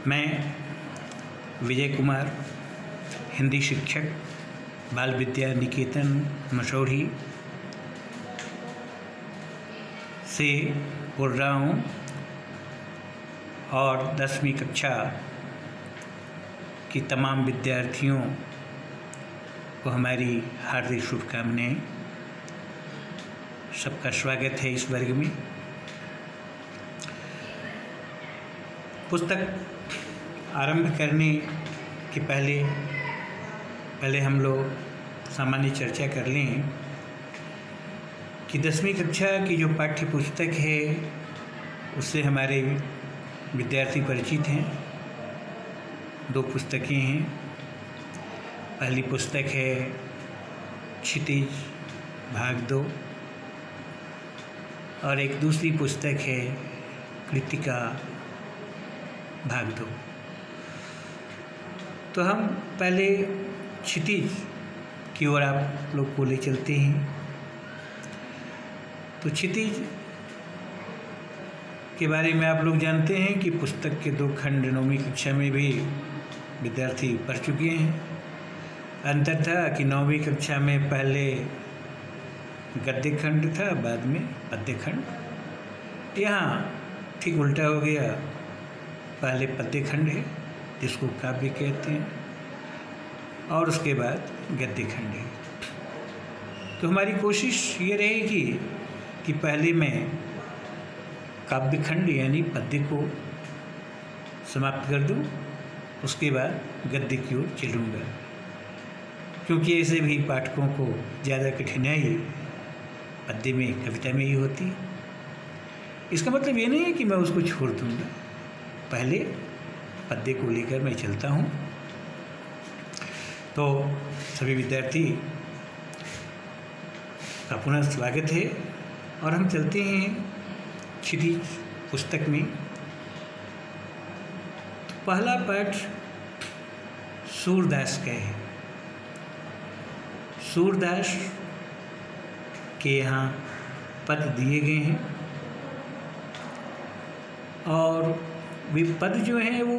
मैं विजय कुमार, हिंदी शिक्षक, बाल विद्या निकेतन मसौढ़ी से बोल रहा हूँ और 10वीं कक्षा की तमाम विद्यार्थियों को हमारी हार्दिक शुभकामनाएं। सबका स्वागत है इस वर्ग में। पुस्तक आरंभ करने के पहले हम लोग सामान्य चर्चा कर लें कि 10वीं कक्षा की जो पाठ्य पुस्तक है उससे हमारे विद्यार्थी परिचित हैं। 2 पुस्तकें हैं। पहली पुस्तक है क्षितिज भाग 2 और एक दूसरी पुस्तक है कृतिका भाग 2। तो हम पहले क्षितिज की ओर आप लोग को ले चलते हैं। तो क्षितिज के बारे में आप लोग जानते हैं कि पुस्तक के 2 खंड 9वीं कक्षा में भी विद्यार्थी पढ़ चुके हैं। अंतर था कि 9वीं कक्षा में पहले गद्य खंड था, बाद में पद्य खंड। यहाँ ठीक उल्टा हो गया, पहले पद्य खंड है जिसको काव्य कहते हैं और उसके बाद गद्य खंड है। तो हमारी कोशिश ये रहेगी कि पहले मैं काव्य खंड यानी पद्य को समाप्त कर दूं, उसके बाद गद्य की ओर चलूँगा, क्योंकि ऐसे भी पाठकों को ज़्यादा कठिनाई पद्य में, कविता में ही होती। इसका मतलब ये नहीं है कि मैं उसको छोड़ दूँगा, पहले पद्य को लेकर मैं चलता हूँ। तो सभी विद्यार्थी का पुनः स्वागत है और हम चलते हैं क्षितिज पुस्तक में। तो पहला पाठ सूरदास का है। सूरदास के यहाँ पद दिए गए हैं और वे पद जो हैं वो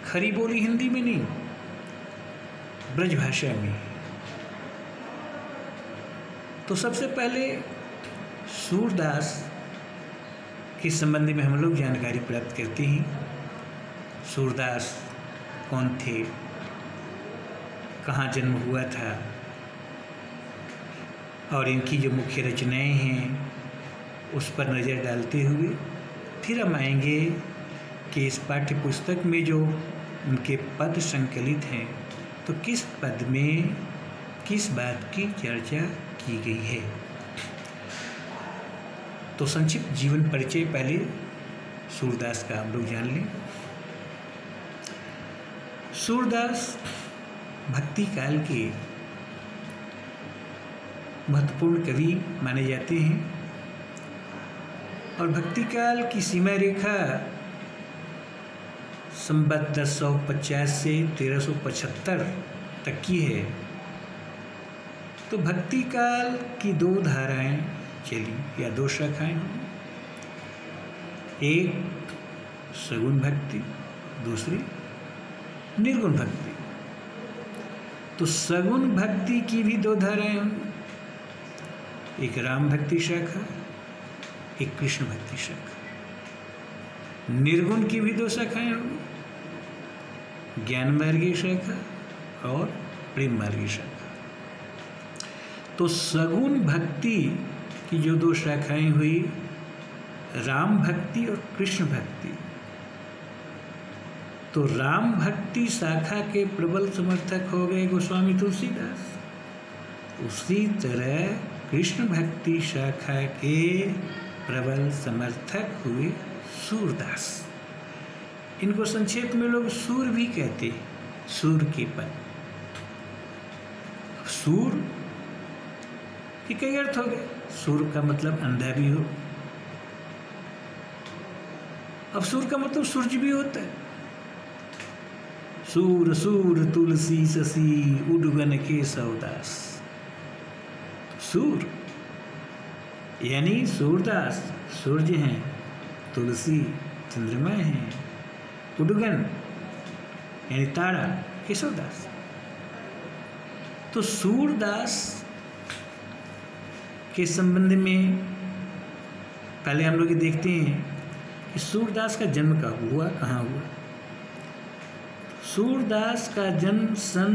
खरी बोली हिंदी में नहीं, ब्रज भाषा में। तो सबसे पहले सूरदास के संबंध में हम लोग जानकारी प्राप्त करते हैं। सूरदास कौन थे, कहाँ जन्म हुआ था और इनकी जो मुख्य रचनाएं हैं उस पर नज़र डालते हुए फिर हम आएंगे कि इस पाठ्य पुस्तक में जो उनके पद संकलित हैं तो किस पद में किस बात की चर्चा की गई है। तो संक्षिप्त जीवन परिचय पहले सूरदास का हम लोग जान लें। सूरदास भक्ति काल के महत्वपूर्ण कवि माने जाते हैं और भक्ति काल की सीमा रेखा संवत 1050 से 1375 तक की है। तो भक्ति काल की 2 धाराएं चली या 2 शाखाएं, एक सगुण भक्ति, दूसरी निर्गुण भक्ति। तो सगुण भक्ति की भी 2 धाराएं होंगी, एक राम भक्ति शाखा, एक कृष्ण भक्ति शाखा। निर्गुण की भी 2 शाखाएं होंगी, ज्ञान मार्गी शाखा और प्रेम मार्गी शाखा। तो सगुण भक्ति की जो 2 शाखाएं हुई, राम भक्ति और कृष्ण भक्ति। तो राम भक्ति शाखा के प्रबल समर्थक हो गए गोस्वामी तुलसीदास। उसी तरह कृष्ण भक्ति शाखा के प्रबल समर्थक हुए सूरदास। इनको संक्षेप में लोग सूर भी कहते हैं, सूर के पद। सूर के कई अर्थ हो गए। सूर का मतलब अंधा भी हो, अब सूर का मतलब सूरज भी होता है। सूर सूर तुलसी शशि उडगन के सौदास। सूर यानी सूरदास सूरज हैं, तुलसी चंद्रमा हैं उडुगन यानी ताड़ा केशवदास। तो सूरदास के संबंध में पहले हम लोग ये देखते हैं कि सूरदास का जन्म कब हुआ, कहाँ हुआ। सूरदास का जन्म सन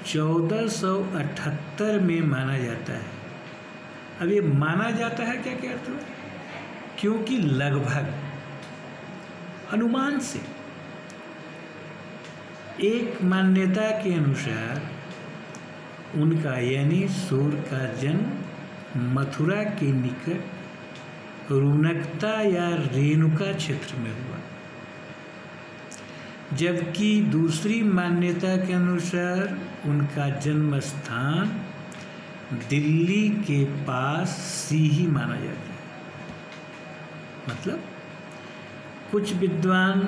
1478 में माना जाता है। अब ये माना जाता है क्या अर्थ हुआ? क्योंकि लगभग अनुमान से एक मान्यता के अनुसार उनका यानी सूर का जन्म मथुरा के निकट रुनकता या रेणुका क्षेत्र में हुआ, जबकि दूसरी मान्यता के अनुसार उनका जन्म स्थान दिल्ली के पास सीही माना जाता है। मतलब कुछ विद्वान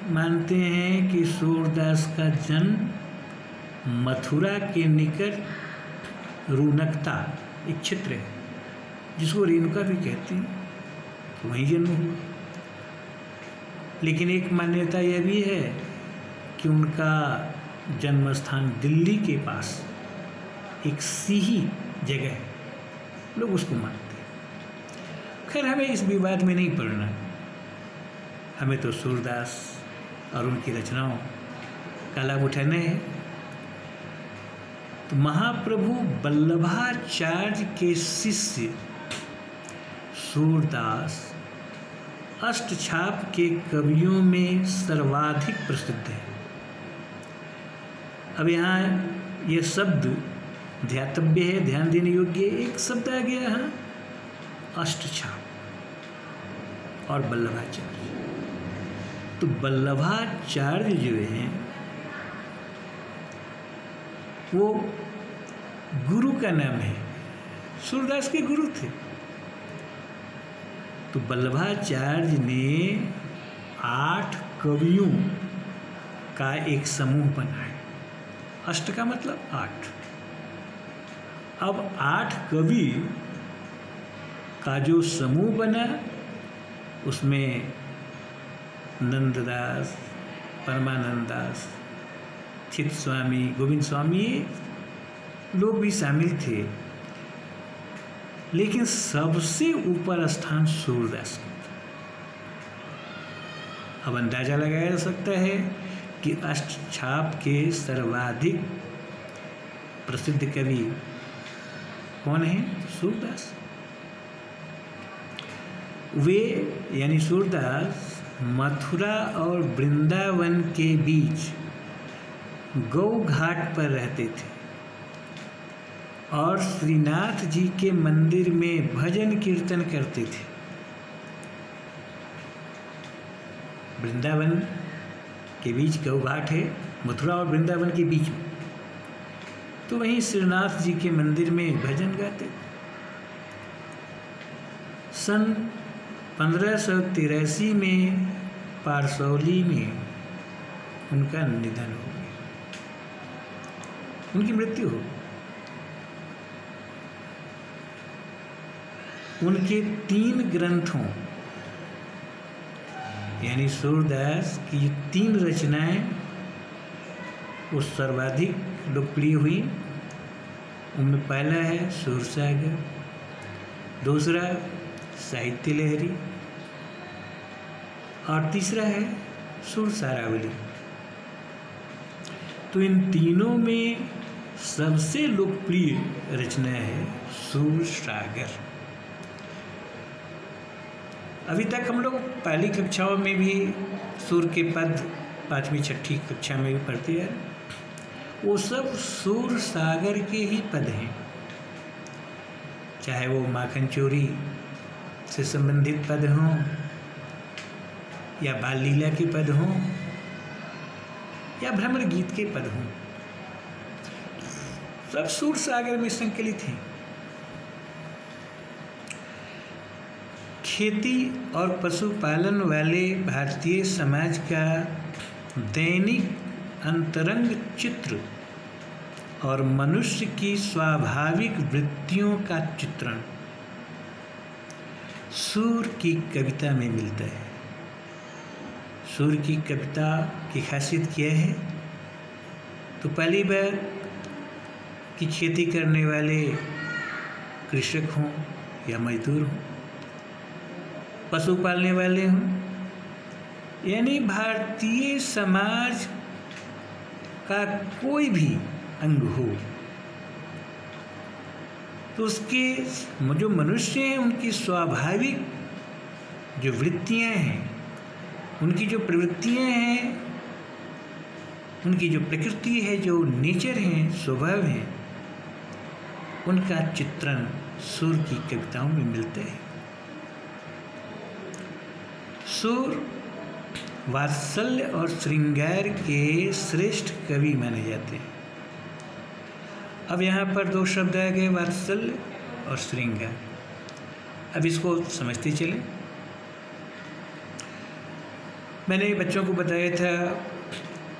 मानते हैं कि सूरदास का जन्म मथुरा के निकट रुनकता एक क्षेत्र है जिसको रेणुका भी कहते हैं, तो वहीं जन्म हुआ। लेकिन एक मान्यता यह भी है कि उनका जन्म स्थान दिल्ली के पास एक सीही जगह है, लोग उसको मानते हैं। खैर हमें इस विवाद में नहीं पड़ना, हमें तो सूरदास और उनकी रचनाओं का लाभ उठाना है। तो महाप्रभु वल्लभाचार्य के शिष्य सूरदास अष्टछाप के कवियों में सर्वाधिक प्रसिद्ध है। अब यहाँ यह शब्द ध्यातव्य है, ध्यान देने योग्य एक शब्द आ गया यहाँ, अष्टछाप और वल्लभाचार्य। तो वल्लभाचार्य जो हैं वो गुरु का नाम है, सूरदास के गुरु थे। तो वल्लभाचार्य ने 8 कवियों का एक समूह बनाया। अष्ट का मतलब 8। अब 8 कवि का जो समूह बना उसमें नंददास, परमानंद दास, चित स्वामी, गोविंद स्वामी लोग भी शामिल थे, लेकिन सबसे ऊपर स्थान सूरदास का था। अब अंदाजा लगाया जा सकता है कि अष्टछाप के सर्वाधिक प्रसिद्ध कवि कौन हैं? सूरदास। वे यानी सूरदास मथुरा और वृंदावन के बीच गौ घाट पर रहते थे और श्रीनाथ जी के मंदिर में भजन कीर्तन करते थे। वृंदावन के बीच गौ घाट है, मथुरा और वृंदावन के बीच में, तो वहीं श्रीनाथ जी के मंदिर में भजन गाते। सन 1583 में पारसौली में उनका निधन हो गया, उनकी मृत्यु हो। उनके 3 ग्रंथों यानी सूरदास की 3 रचनाएं वो सर्वाधिक लोकप्रिय हुई। उनमें पहला है सूरसागर, दूसरा साहित्य लहरी और तीसरा है सुरसारावली। तो इन तीनों में सबसे लोकप्रिय रचना है सुरसागर। अभी तक हम लोग पहली कक्षाओं में भी सुर के पद 5वीं 6ठी कक्षा में भी पढ़ते हैं, वो सब सुरसागर के ही पद हैं, चाहे वो माखन चोरी से संबंधित पद हों या बाल लीला के पद हों या भ्रमर गीत के पद हों, सब सुरसागर में संकलित हैं। खेती और पशुपालन वाले भारतीय समाज का दैनिक अंतरंग चित्र और मनुष्य की स्वाभाविक वृत्तियों का चित्रण सूर की कविता में मिलता है। सूर की कविता की खासियत क्या है? तो पहली बात कि खेती करने वाले कृषक हों या मजदूर हों, पशु पालने वाले हों, यानी भारतीय समाज का कोई भी अंग हो, तो उसके जो मनुष्य हैं उनकी स्वाभाविक जो वृत्तियां हैं, उनकी जो प्रवृत्तियां हैं, उनकी जो प्रकृति है, जो नेचर है, स्वभाव है, उनका चित्रण सूर की कविताओं में मिलता है। सूर वात्सल्य और श्रृंगार के श्रेष्ठ कवि माने जाते हैं। अब यहाँ पर दो शब्द आ गए, वात्सल्य और श्रृंगार। अब इसको समझते चले। मैंने बच्चों को बताया था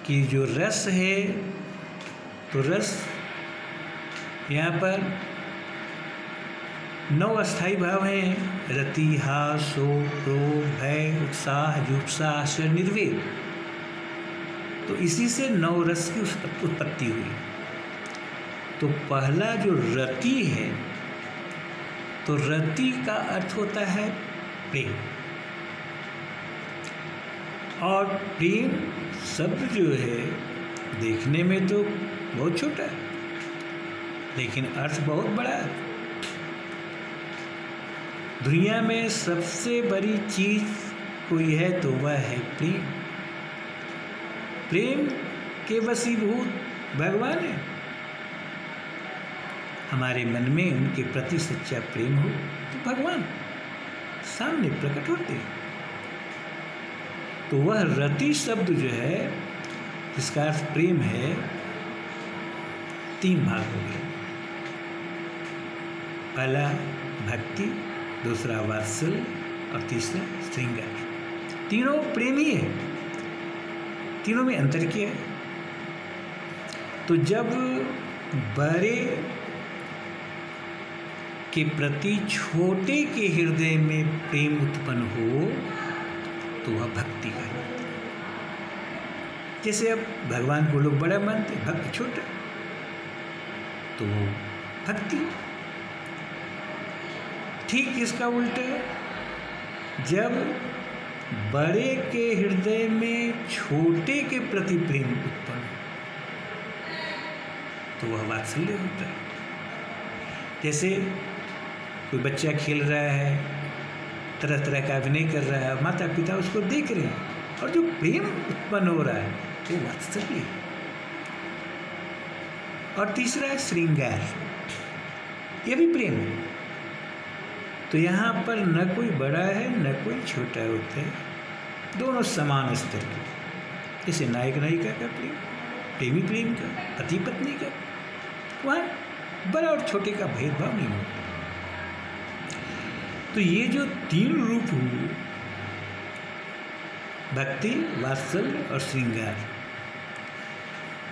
कि जो रस है, तो रस यहाँ पर 9 अस्थायी भाव हैं: रति, हास, शोक, क्रोध, भय, उत्साह, जुगुप्सा, आश्चर्य, निर्वेद। तो इसी से 9 रस की उत्पत्ति हुई। तो पहला जो रति है, तो रति का अर्थ होता है प्रेम। और प्रेम शब्द जो है देखने में तो बहुत छोटा है, लेकिन अर्थ बहुत बड़ा है। दुनिया में सबसे बड़ी चीज कोई है तो वह है प्रेम। प्रेम के वशीभूत भगवान है। हमारे मन में उनके प्रति सच्चा प्रेम हो तो भगवान सामने प्रकट होते हैं। तो वह रति शब्द जो है, जिसका अर्थ प्रेम है, 3 भाग हो गए। पहला भक्ति, दूसरा वात्सल्य और तीसरा श्रृंगार। तीनों प्रेम ही है, तीनों में अंतर क्या है? तो जब बड़े के प्रति छोटे के हृदय में प्रेम उत्पन्न हो तो वह भक्ति कहलाती है। जैसे अब भगवान को लोग बड़ा मानते, भक्त छोटा, तो वो भक्ति। ठीक इसका उल्टा है, जब बड़े के हृदय में छोटे के प्रति प्रेम उत्पन्न तो वह वात्सल्य होता है। जैसे कोई बच्चा खेल रहा है, तरह तरह का अभिनय कर रहा है, माता पिता उसको देख रहे हैं और जो प्रेम उत्पन्न हो रहा है वो वात्सल्य है। और तीसरा है श्रृंगार, ये भी प्रेम है। तो यहाँ पर न कोई बड़ा है न कोई छोटा होता है, दोनों समान स्तर के। जैसे नायक नायिका का प्रेम, प्रेमी प्रेम का, पति पत्नी का, वहाँ बड़ा और छोटे का भेदभाव नहीं होता। तो ये जो 3 रूप हुए, भक्ति, वात्सल्य और श्रृंगार,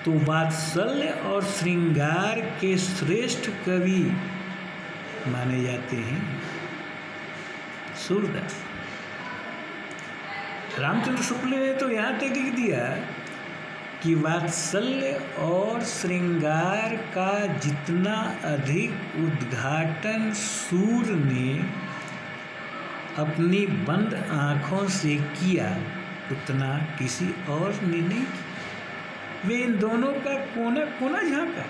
तो वात्सल्य और श्रृंगार के श्रेष्ठ कवि माने जाते हैं सूरदास। रामचंद्र शुक्ल ने तो यहाँ तक लिख दिया कि वात्सल्य और श्रृंगार का जितना अधिक उद्घाटन सूर ने अपनी बंद आँखों से किया उतना किसी और ने नहीं किया। वे इन दोनों का कोना कोना झांका।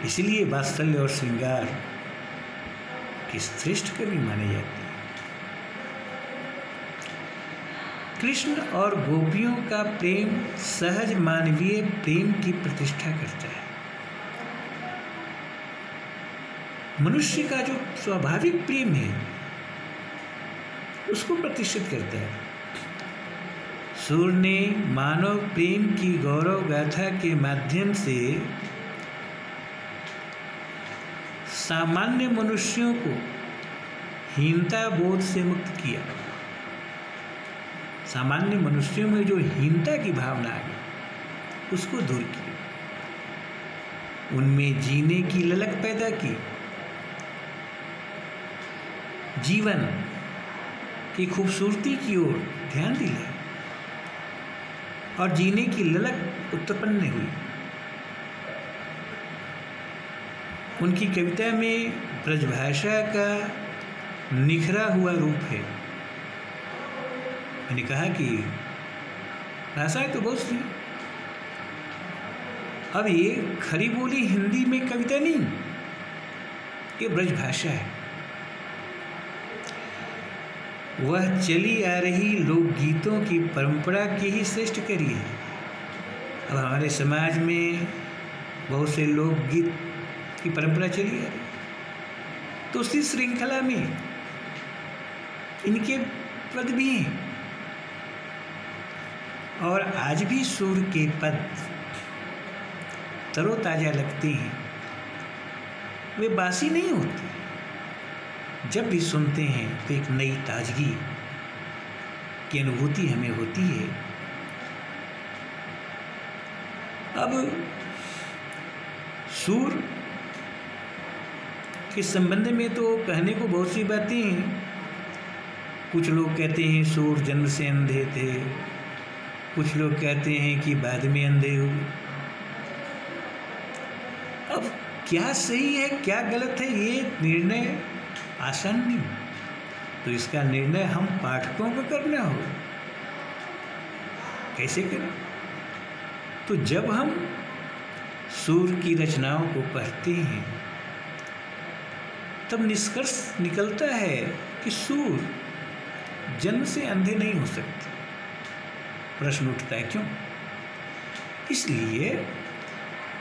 इसलिए वात्सल्य और श्रृंगार के श्रेष्ठ कवि माने जाते हैं। कृष्ण और गोपियों का प्रेम सहज मानवीय प्रेम की प्रतिष्ठा करता है। मनुष्य का जो स्वाभाविक प्रेम है उसको प्रतिष्ठित करता है। सूर ने मानव प्रेम की गौरव गाथा के माध्यम से सामान्य मनुष्यों को हीनता बोध से मुक्त किया। सामान्य मनुष्यों में जो हीनता की भावना आ गई उसको दूर किया, उनमें जीने की ललक पैदा की, जीवन की खूबसूरती की ओर ध्यान दिलाए और जीने की ललक उत्पन्न हुई। उनकी कविता में ब्रजभाषा का निखरा हुआ रूप है। मैंने कहा कि भाषाएं तो बहुत सी, अब ये खरी बोली हिंदी में कविता नहीं, ये ब्रजभाषा है। वह चली आ रही लोकगीतों की परंपरा की ही श्रेष्ठ करी है। अब हमारे समाज में बहुत से लोकगीत की परंपरा चली आ रही, तो उसी श्रृंखला में इनके पद भी हैं और आज भी सूर के पद तरोताजा लगते हैं, वे बासी नहीं होते। जब भी सुनते हैं तो एक नई ताजगी की अनुभूति हमें होती है। अब सूर के संबंध में तो कहने को बहुत सी बातें हैं। कुछ लोग कहते हैं सूर जन्म से अंधे थे, कुछ लोग कहते हैं कि बाद में अंधे हुए। अब क्या सही है क्या गलत है ये निर्णय आसान नहीं, तो इसका निर्णय हम पाठकों को करना हो। कैसे करें? तो जब हम सूर की रचनाओं को पढ़ते हैं तब निष्कर्ष निकलता है कि सूर जन्म से अंधे नहीं हो सकते। प्रश्न उठता है क्यों? इसलिए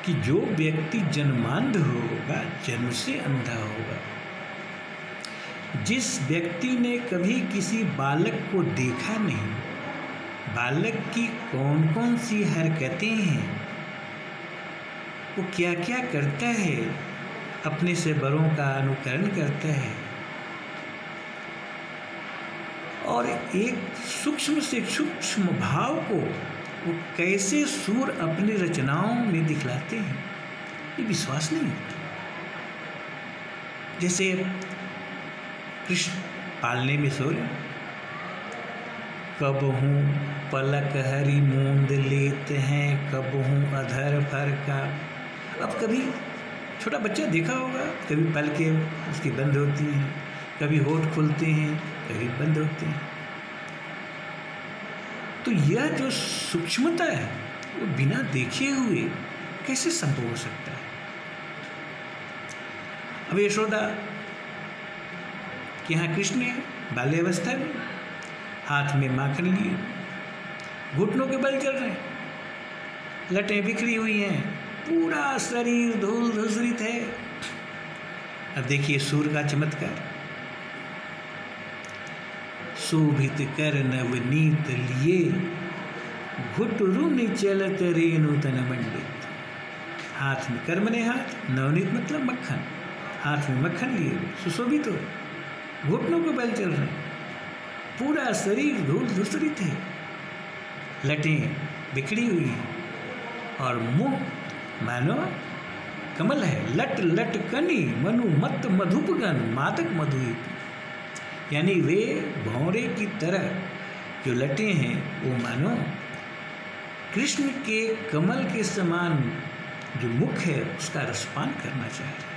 कि जो व्यक्ति जन्मांध होगा, जन्म से अंधा होगा, जिस व्यक्ति ने कभी किसी बालक को देखा नहीं, बालक की कौन कौन सी हरकतें हैं, वो क्या क्या करता है, अपने से बड़ों का अनुकरण करता है और एक सूक्ष्म से सूक्ष्म भाव को वो कैसे सूर अपनी रचनाओं में दिखलाते हैं, ये विश्वास नहीं होता। जैसे कृष्ण पालने में सो रहे, कब हूँ पलक हरी मूंद लेते हैं, कब हूँ अधर फर का। अब कभी छोटा बच्चा देखा होगा, कभी पलकें उसकी बंद होती हैं, कभी होठ खुलते हैं, कभी बंद होते हैं। तो यह जो सूक्ष्मता है वो बिना देखे हुए कैसे संभव हो सकता है? अब यशोदा कि यहाँ कृष्ण है बाल्यावस्था में, हाथ में माखन लिए, घुटनों के बल चल रहे हैं, लटें बिखरी हुई हैं, पूरा शरीर धूल धूसरित है। अब देखिए सूर का चमत्कार, शोभित कर नवनीत लिए, घुटरुन चलत रेणु तन मंडित। हाथ में कर्म ने हाथ, नवनीत मतलब मक्खन, हाथ में मक्खन लिए सुशोभित हो, घुटनों को बल चल रहे, पूरा शरीर धूल धूसरित है, लटें बिखरी हुई हैं और मुंह मानो कमल है। लट लट कनी मनु मत मधुपगन मादक मधुप, यानी वे भौरे की तरह जो लटे हैं वो मानो कृष्ण के कमल के समान जो मुख है उसका रसपान करना चाह रहे।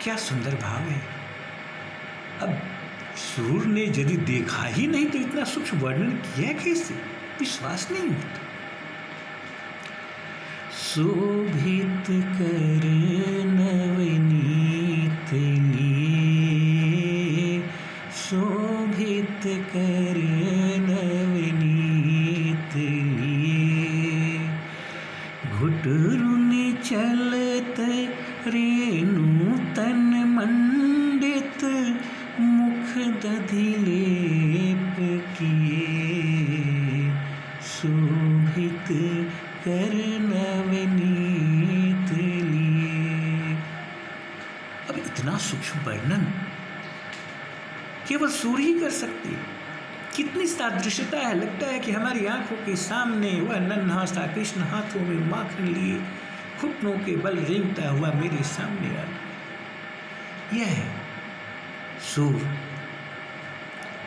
क्या सुंदर भाव है। अब सूर ने यदि देखा ही नहीं तो इतना सूक्ष्म वर्णन किया कैसे? विश्वास नहीं होता। शोभित कर नवनीत लिए, शोभित कर नवनीत लिए, घुटरुन चलत रेणु तन मंडित, मुख दधि लेप किए, शोभित कर नवनीत लिए। अब इतना सूक्ष्म वर्णन केवल सूर ही कर सकती है। कितनी सादृश्यता है, लगता है कि हमारी आंखों के सामने वह नन्हा सा कृष्ण हाथों में माखन लिए घुटनों के बल रेंगता हुआ मेरे सामने आ। यह है सूर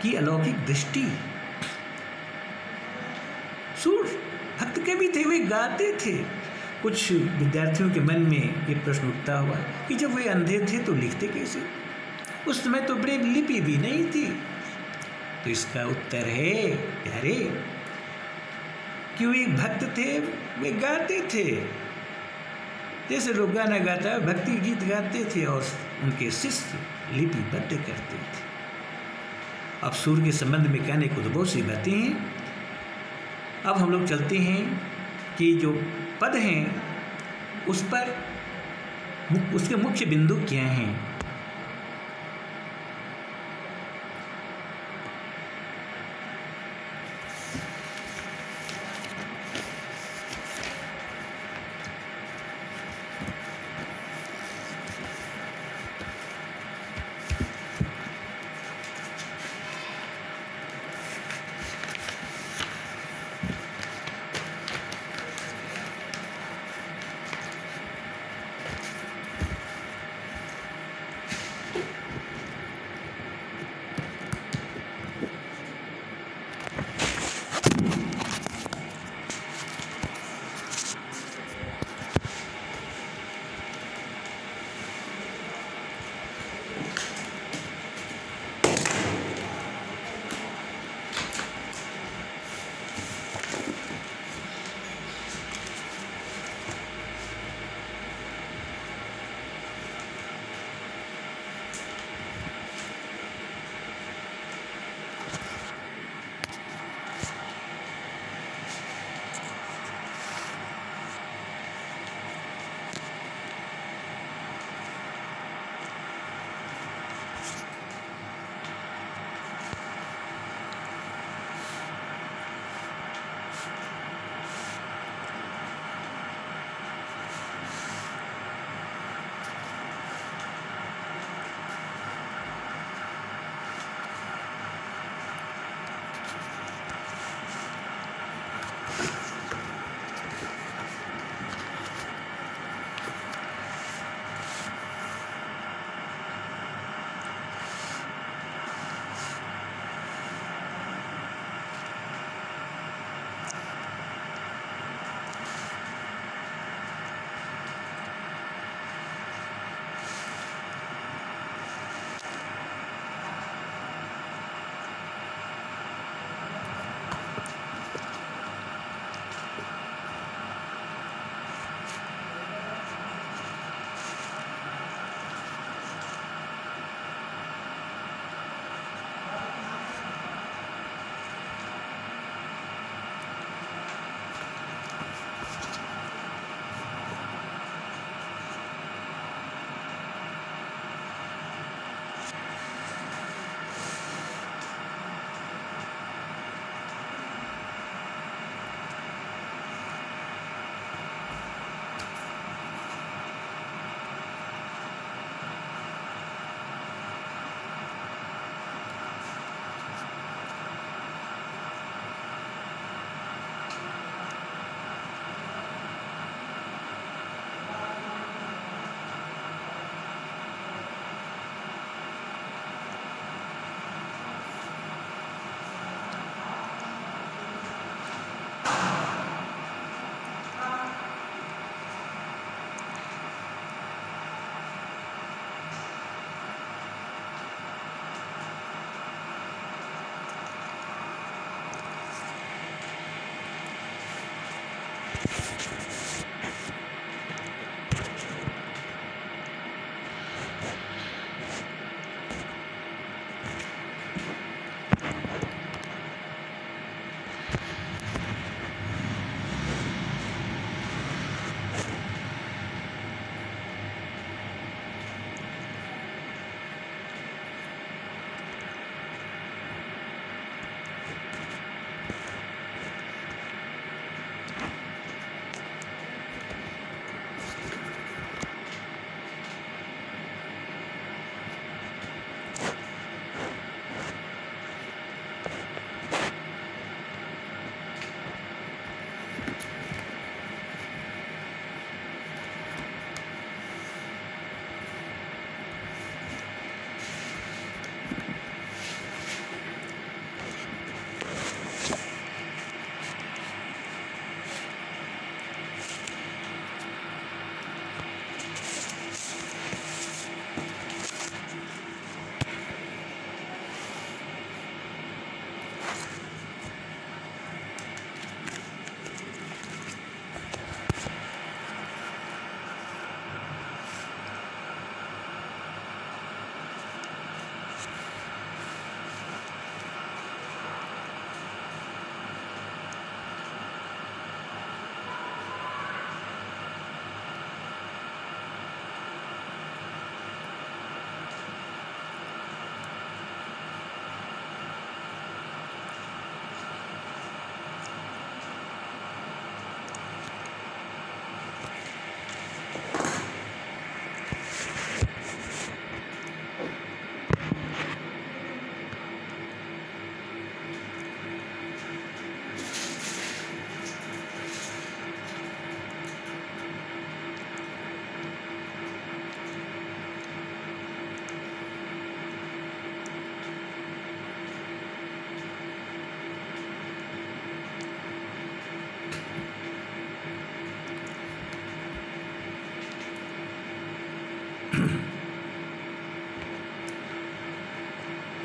की अलौकिक दृष्टि। सूर भक्त कवि थे, वे गाते थे। कुछ विद्यार्थियों के मन में ये प्रश्न उठता हुआ कि जब वे अंधे थे तो लिखते कैसे? उस समय तो ब्रेल लिपि भी नहीं थी। तो इसका उत्तर है प्यारे कि वे भक्त थे, वे गाते थे। जैसे लोग गाना गाता है, भक्ति गीत गाते थे और उनके शिष्य लिपिबद्ध करते थे। अब सूर के संबंध में कहने को तो बहुत सी बातें हैं। अब हम लोग चलते हैं कि जो पद हैं उस पर उसके मुख्य बिंदु क्या हैं।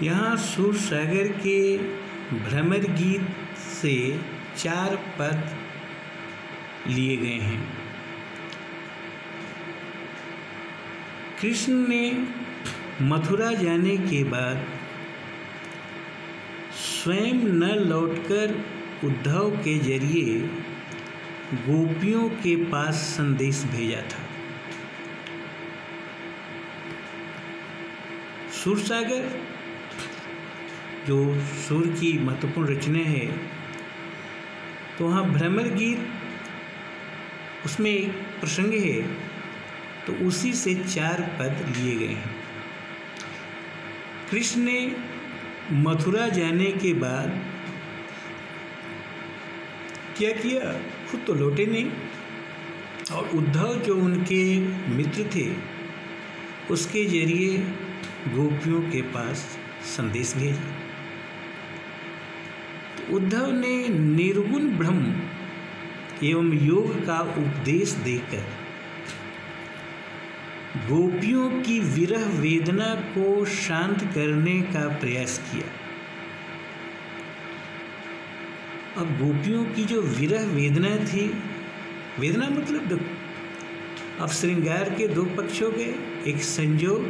यहाँ सूरसागर के भ्रमर गीत से 4 पद लिए गए हैं। कृष्ण ने मथुरा जाने के बाद स्वयं न लौटकर उद्धव के जरिए गोपियों के पास संदेश भेजा था। सूरसागर जो सूर की महत्वपूर्ण रचना है, तो वहाँ भ्रमर गीत उसमें एक प्रसंग है, तो उसी से 4 पद लिए गए हैं। कृष्ण ने मथुरा जाने के बाद क्या किया? खुद तो लौटे नहीं, और उद्धव जो उनके मित्र थे उसके जरिए गोपियों के पास संदेश भेजा। तो उद्धव ने निर्गुण ब्रह्म एवं योग का उपदेश देकर गोपियों की विरह वेदना को शांत करने का प्रयास किया। अब गोपियों की जो विरह वेदना थी, वेदना मतलब अब श्रृंगार के 2 पक्ष हो गए, एक संजोग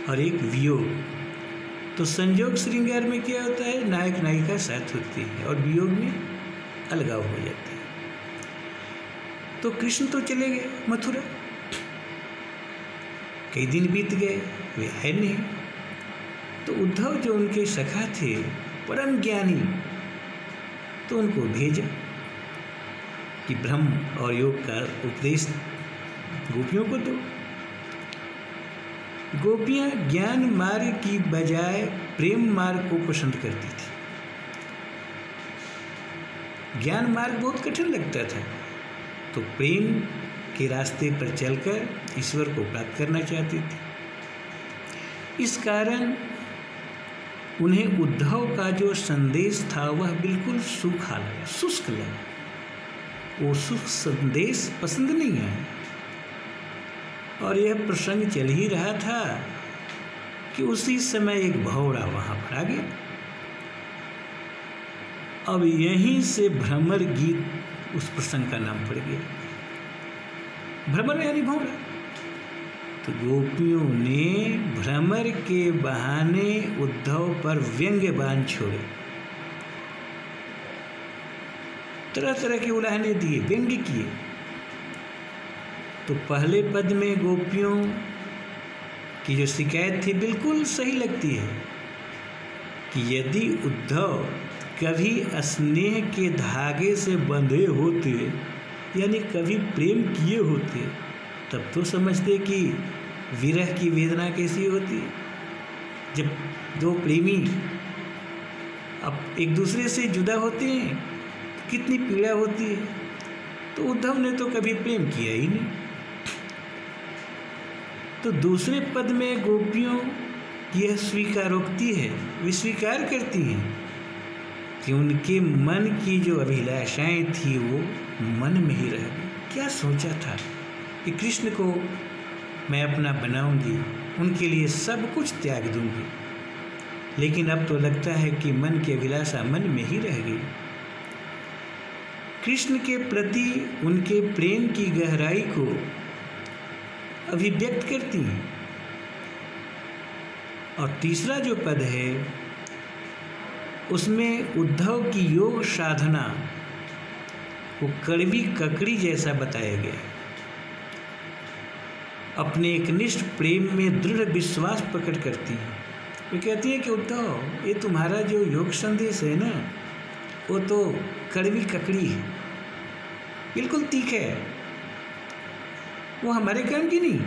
और एक वियोग। तो संजोग श्रृंगार में क्या होता है? नायक नायिका साथ होती है, और वियोग में अलगाव हो जाता है। तो कृष्ण तो चले गए मथुरा, कई दिन बीत गए, वे है नहीं। तो उद्धव जो उनके सखा थे, परम ज्ञानी, तो उनको भेजा कि ब्रह्म और योग का उपदेश गोपियों को दो। गोपियां ज्ञान मार्ग की बजाय प्रेम मार्ग को पसंद करती थी। ज्ञान मार्ग बहुत कठिन लगता था, तो प्रेम के रास्ते पर चलकर ईश्वर को प्राप्त करना चाहती थी। इस कारण उन्हें उद्धव का जो संदेश था वह बिल्कुल सूखा लगा, शुष्क लगा। वो शुष्क संदेश पसंद नहीं आया, और यह प्रसंग चल ही रहा था कि उसी समय एक भौरा वहाँ पर आ गया। अब यहीं से भ्रमर गीत उस प्रसंग का नाम पड़ गया। भ्रमर यानी भौरा। तो गोपियों ने भ्रमर के बहाने उद्धव पर व्यंग्य बाण छोड़े, तरह तरह के उलाहने दिए, व्यंग्य किए। तो पहले पद में गोपियों की जो शिकायत थी बिल्कुल सही लगती है कि यदि उद्धव कभी स्नेह के धागे से बंधे होते, यानी कभी प्रेम किए होते, तब तो समझते कि विरह की वेदना कैसी होती है। जब 2 प्रेमी अब एक दूसरे से जुदा होते हैं तो कितनी पीड़ा होती है। तो उद्धव ने तो कभी प्रेम किया ही नहीं। तो दूसरे पद में गोपियों यह स्वीकारोक्ति है, वे स्वीकार करती हैं कि उनके मन की जो अभिलाषाएं थी वो मन में ही रह गई। क्या सोचा था कि कृष्ण को मैं अपना बनाऊंगी, उनके लिए सब कुछ त्याग दूंगी, लेकिन अब तो लगता है कि मन की अभिलाषा मन में ही रह गई। कृष्ण के प्रति उनके प्रेम की गहराई को अभिव्यक्त करती हैं। और तीसरा जो पद है उसमें उद्धव की योग साधना को कड़वी ककड़ी जैसा बताया गया है। अपने एकनिष्ठ प्रेम में दृढ़ विश्वास प्रकट करती हैं। वे कहती हैं कि उद्धव, ये तुम्हारा जो योग संदेश है ना, वो तो कड़वी ककड़ी है, बिल्कुल तीखा है, वो हमारे काम की नहीं।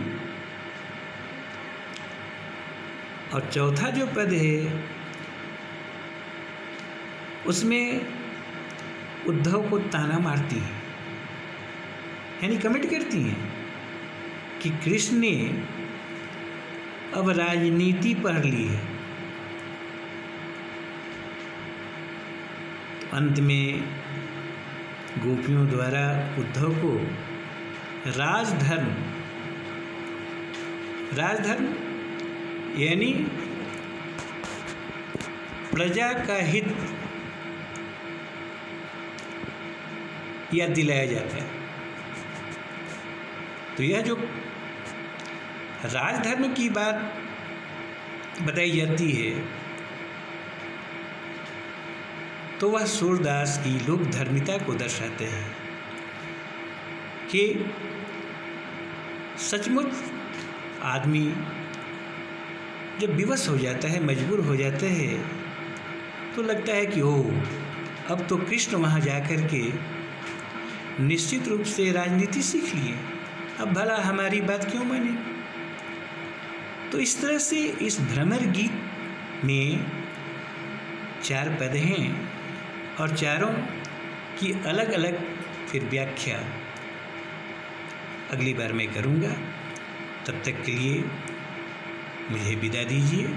और चौथा जो पद है उसमें उद्धव को ताना मारती हैं, यानी कमेंट करती हैं कि कृष्ण ने अब राजनीति पढ़ ली है। अंत में गोपियों द्वारा उद्धव को राजधर्म यानी प्रजा का हित याद दिलाया जाता है। तो यह जो राजधर्म की बात बताई जाती है तो वह सूरदास की लोक धर्मिता को दर्शाते हैं कि सचमुच आदमी जब विवश हो जाता है, मजबूर हो जाता है, तो लगता है कि ओह अब तो कृष्ण वहाँ जाकर के निश्चित रूप से राजनीति सीख लिए, अब भला हमारी बात क्यों माने। तो इस तरह से इस भ्रमर गीत में 4 पद हैं और चारों की अलग अलग फिर व्याख्या अगली बार मैं करूँगा। तब तक के लिए मुझे विदा दीजिए।